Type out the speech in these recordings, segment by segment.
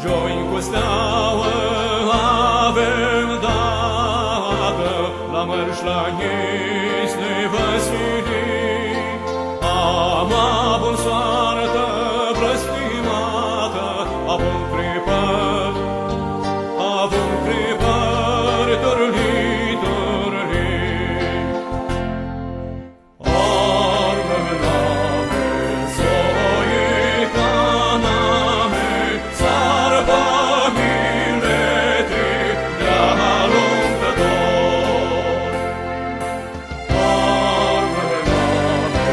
Joi cu steaua avem dată, la mărși la ghisne Vasilii. Am avut soartă blestemată, avem cripări, turlii, turlii. Armăname, zoica name, sarba milete, de-a lungător. Armăname,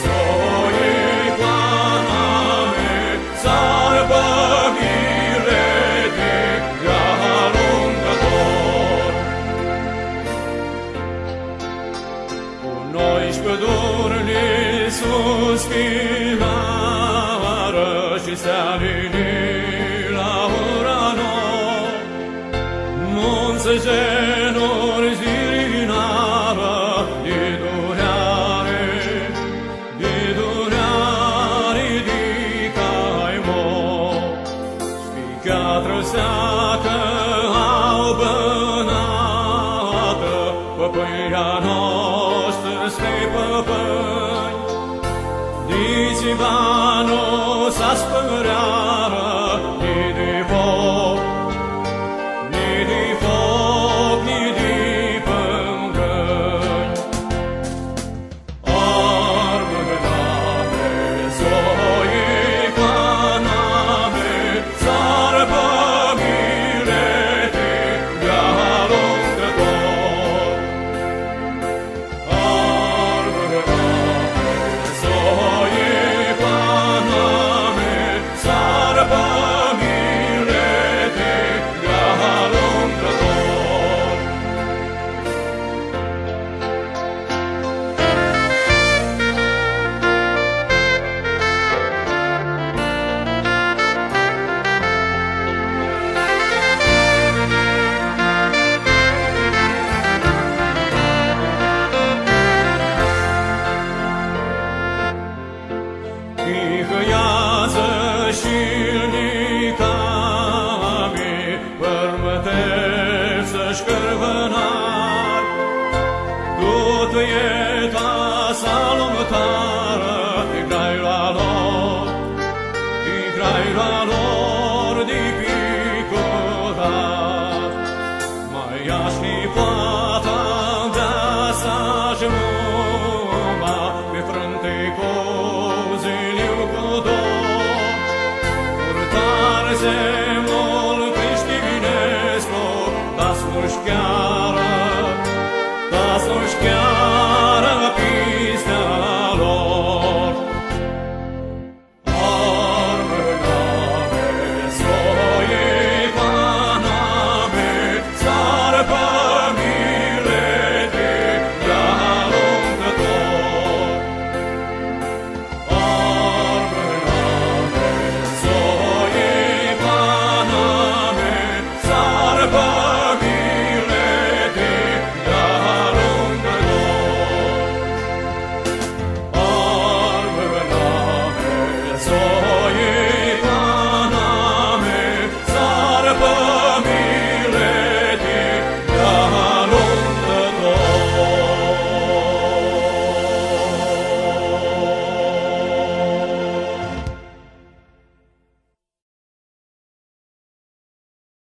zoica name, sarba milete, de-a lungător. Cu noi-și pădurile suspinară și se alini la ora nouă. Munți genuri zirinară de durare, ridica-i mo. Spicheatră seacă albănată, păpâia noastră spre păpâni. Dicivano s-a spăreară, ni de foc, ni de pângăni. Armăname, zoica name, sarba milete, de-a lungător. Armăname, zoica name, sarba milete, de-a lungător. Tihăiază șilnicami, vărmăteri să-și cărvănar. Tot e ta salomătară, igrai la lor de picotat. Mai așni poata de-a sa-și muma, pe frânte coziliu cu dor, purtar-se